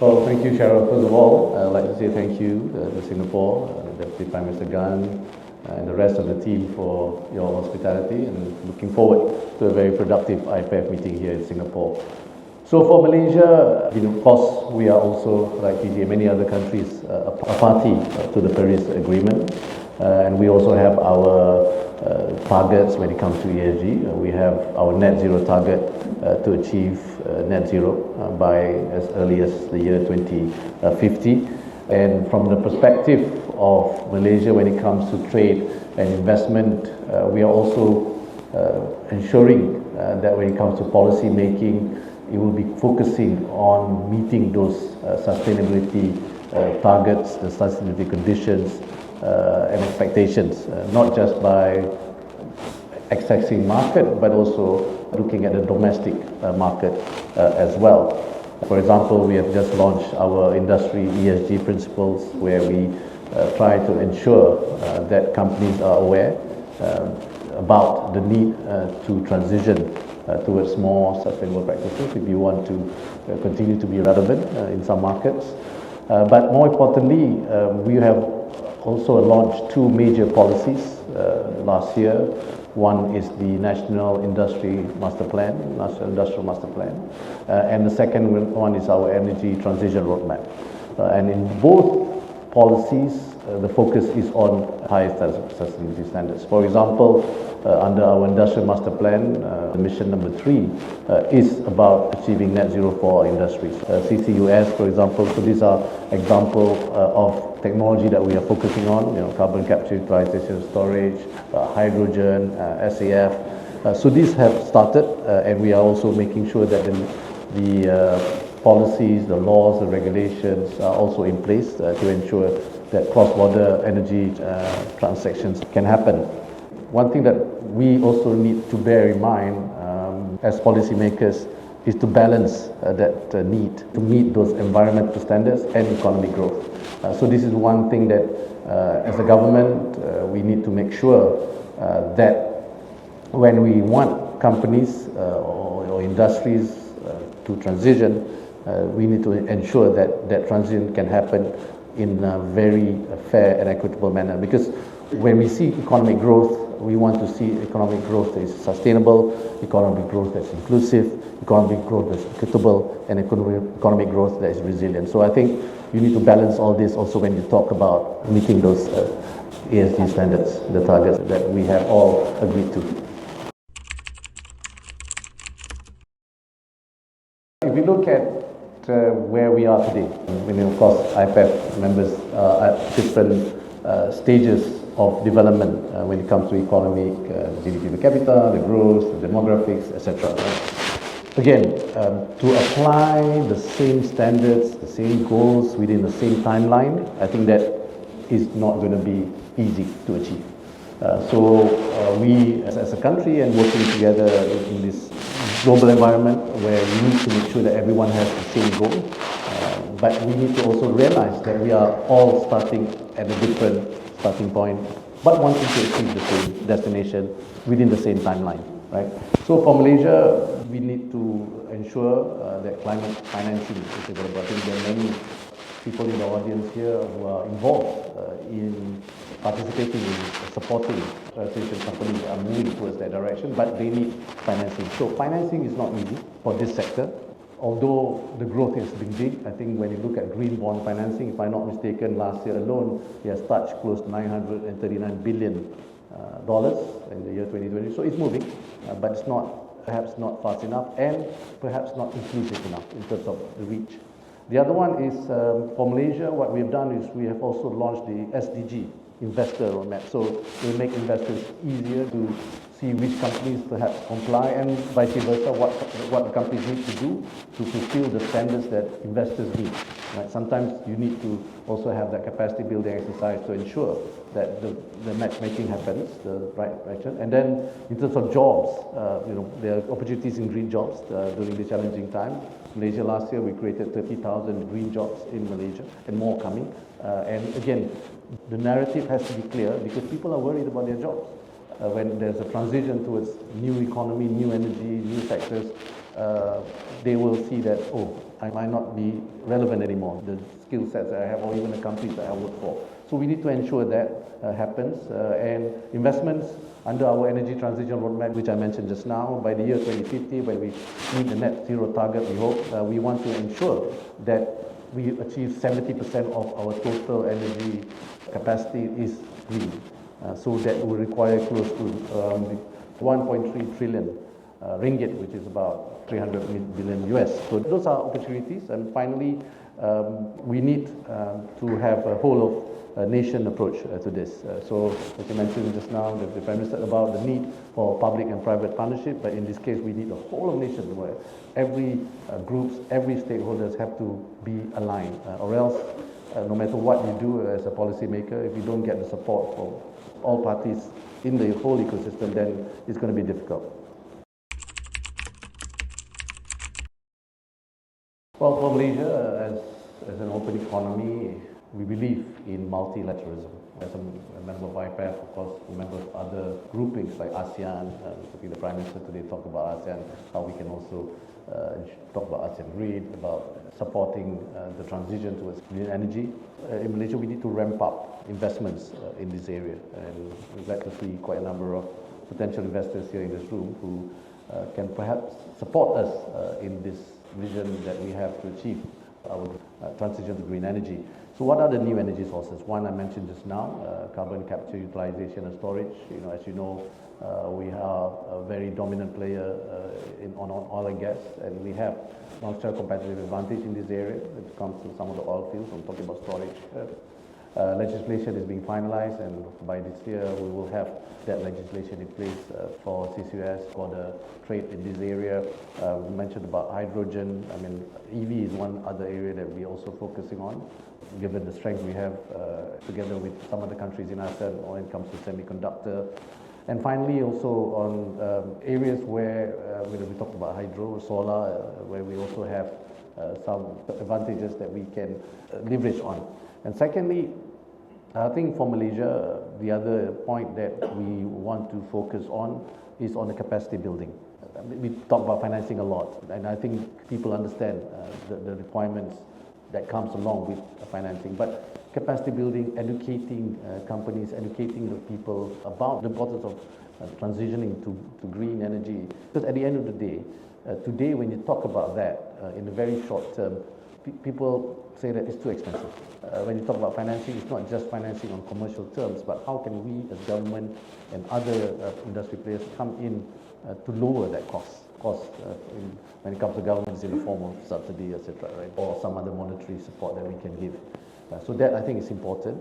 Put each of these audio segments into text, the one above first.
Well, thank you, Cheryl. First of all, I'd like to say thank you to Singapore, Deputy Prime Minister Gan, and the rest of the team for your hospitality, and looking forward to a very productive IPEF meeting here in Singapore. So for Malaysia, of course, we are also, like Fiji and many other countries, a party to the Paris Agreement. And we also have our targets when it comes to ESG. We have our net zero target to achieve net zero by as early as the year 2050. And from the perspective of Malaysia, when it comes to trade and investment, we are also ensuring that when it comes to policy making, it will be focusing on meeting those sustainability targets, the sustainability conditions and expectations, not just by accessing market, but also looking at the domestic market as well. For example, we have just launched our industry ESG principles, where we try to ensure that companies are aware about the need to transition towards more sustainable practices if you want to continue to be relevant in some markets. But more importantly, we have also launched two major policies last year. One is the National Industry Master Plan, National Industrial Master Plan, and the second one is our Energy Transition Roadmap. And in both policies, the focus is on high sustainability standards. For example, under our Industrial Master Plan, mission number 3 is about achieving net zero for our industries. CCUS, for example, so these are examples of technology that we are focusing on, carbon capture, utilization, storage, hydrogen, SAF. So these have started, and we are also making sure that the policies, the laws, the regulations are also in place to ensure that cross-border energy transactions can happen. One thing that we also need to bear in mind as policymakers is to balance that need to meet those environmental standards and economic growth. So this is one thing that as a government we need to make sure that when we want companies or industries to transition, we need to ensure that that transition can happen in a very fair and equitable manner. Because when we see economic growth, we want to see economic growth that is sustainable, economic growth that's inclusive, economic growth that's equitable, and economic growth that is resilient. So I think you need to balance all this also when you talk about meeting those ESG standards, the targets that we have all agreed to. If we look at where we are today, of course, IPEF members are at different stages of development when it comes to economic, GDP per capita, the growth, the demographics, etc. Again, to apply the same standards, the same goals within the same timeline, I think that is not going to be easy to achieve. So we as a country, and working together in this global environment where we need to make sure that everyone has the same goal, but we need to also realize that we are all starting at a different starting point, but wanting to achieve the same destination within the same timeline, right? So for Malaysia, we need to ensure that climate financing is available. I think there are many people in the audience here who are involved in participating in supporting transition companies that are moving towards that direction, but they need financing. So financing is not easy for this sector. Although the growth has been big, I think when you look at green bond financing, if I'm not mistaken, last year alone, it has touched close to $939 billion in the year 2020. So it's moving, but it's perhaps not fast enough, and perhaps not inclusive enough in terms of the reach. The other one is for Malaysia, what we have done is we have also launched the SDG investor roadmap. So we make investors easier to see which companies perhaps comply, and vice versa, what the companies need to do to fulfill the standards that investors need. Right? Sometimes you need to also have that capacity building exercise to ensure that the matchmaking happens the right direction. And then in terms of jobs, there are opportunities in green jobs during the challenging time. Malaysia last year, we created 30,000 green jobs in Malaysia, and more coming. And again, the narrative has to be clear, because people are worried about their jobs. When there's a transition towards new economy, new energy, new sectors, they will see that, oh, I might not be relevant anymore, the skill sets that I have, or even the companies that I work for. So we need to ensure that happens, and investments under our energy transition roadmap, which I mentioned just now, by the year 2050, when we meet the net zero target, we hope, we want to ensure that we achieve 70% of our total energy capacity is green. So that will require close to 1.3 trillion ringgit, which is about 300 billion US. So those are opportunities. And finally, we need to have a whole of nation approach to this. So as you mentioned just now, the Prime Minister about the need for public and private partnership, but in this case, we need a whole of nation where every groups, every stakeholders have to be aligned, or else no matter what you do as a policymaker, if you don't get the support from all parties in the whole ecosystem, then it's going to be difficult. Well, for Malaysia, as an open economy, we believe in multilateralism. As a member of IPEF, of course, a member of other groupings like ASEAN, the Prime Minister today talked about ASEAN, how we can also talk about ASEAN Green, about supporting the transition towards clean energy. In Malaysia, we need to ramp up investments in this area, and we're glad to see quite a number of potential investors here in this room who can perhaps support us in this vision that we have to achieve our transition to green energy. So what are the new energy sources? One I mentioned just now, carbon capture, utilization and storage. As you know, we are a very dominant player on oil and gas, and we have long-term competitive advantage in this area when it comes to some of the oil fields. I'm talking about storage. Legislation is being finalized, and by this year we will have that legislation in place for CCUS, for the trade in this area. We mentioned about hydrogen. I mean, EV is one other area that we're also focusing on, given the strength we have together with some of the countries in ASEAN when it comes to semiconductor. And finally, also on areas where we talked about hydro, solar, where we also have some advantages that we can leverage on. And secondly, I think for Malaysia, the other point that we want to focus on is on the capacity building. We talk about financing a lot, and I think people understand the requirements that comes along with financing. But capacity building, educating companies, educating the people about the importance of transitioning to green energy. Because at the end of the day, today when you talk about that in the very short term, people say that it's too expensive. When you talk about financing, it's not just financing on commercial terms, but how can we as government and other industry players come in to lower that cost when it comes to governments in the form of subsidy, etc., right? Or some other monetary support that we can give. So that I think is important,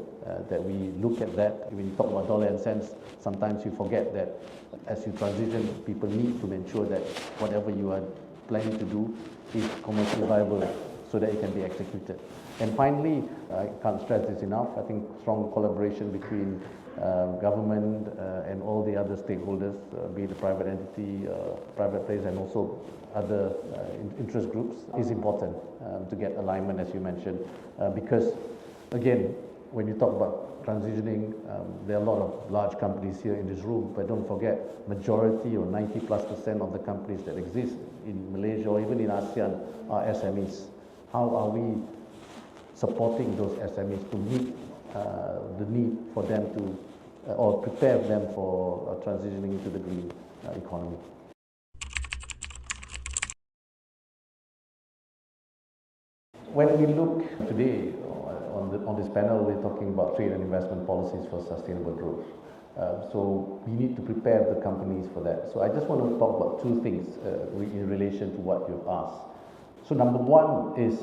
that we look at that. When you talk about dollar and cents, sometimes you forget that as you transition, people need to ensure that whatever you are planning to do is commercially viable so that it can be executed. And finally, I can't stress this enough, I think strong collaboration between government and all the other stakeholders, be it the private entity, private players, and also other interest groups is important to get alignment, as you mentioned, because again, when you talk about transitioning, there are a lot of large companies here in this room, but don't forget, majority or 90+% of the companies that exist in Malaysia or even in ASEAN are SMEs. How are we supporting those SMEs to meet the need for them to, or prepare them for transitioning into the green economy? When we look today on this panel, we're talking about trade and investment policies for sustainable growth. So we need to prepare the companies for that. So I just want to talk about two things in relation to what you've asked. So number one is,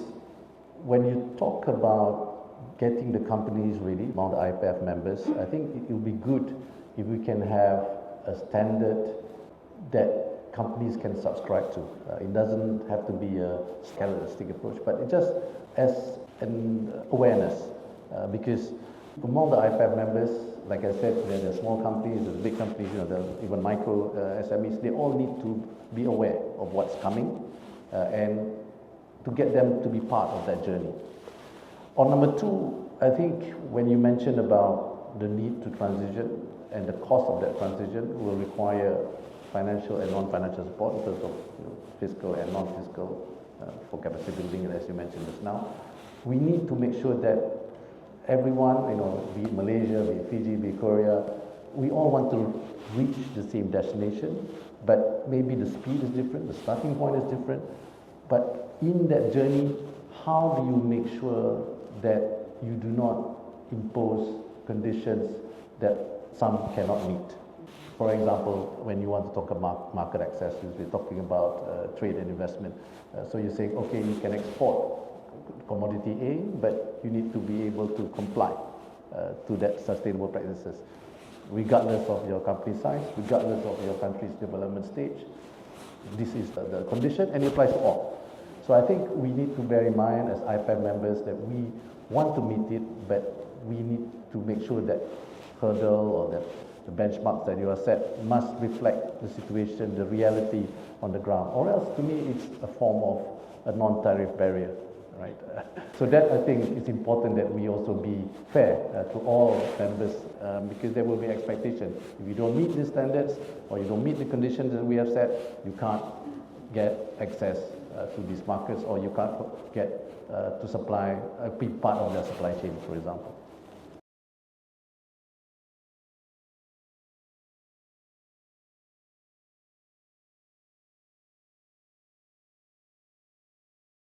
when you talk about getting the companies ready, among the IPEF members, I think it would be good if we can have a standard that companies can subscribe to. It doesn't have to be a carrot and stick approach, but it just as an awareness, because among the IPEF members, like I said, there are small companies, there's big companies, even micro SMEs, they all need to be aware of what's coming and to get them to be part of that journey. On number two, I think when you mentioned about the need to transition and the cost of that transition will require financial and non-financial support in terms of fiscal and non-fiscal for capacity building, as you mentioned just now. We need to make sure that everyone, be it Malaysia, be it Fiji, be it Korea, we all want to reach the same destination, but maybe the speed is different, the starting point is different. But in that journey, how do you make sure that you do not impose conditions that some cannot meet? For example, when you want to talk about market access, we're talking about trade and investment. So you're saying, okay, you can export commodity A, but you need to be able to comply to that sustainable practices, regardless of your company size, regardless of your country's development stage. This is the condition, and it applies to all. So I think we need to bear in mind as IPEF members that we want to meet it, but we need to make sure that hurdle or that the benchmarks that you are set must reflect the situation, the reality on the ground, or else to me it's a form of a non-tariff barrier, right? So that I think it's important that we also be fair to all members because there will be expectation. If you don't meet these standards or you don't meet the conditions that we have set, you can't get access to these markets, or you can't get to supply, be part of their supply chain, for example.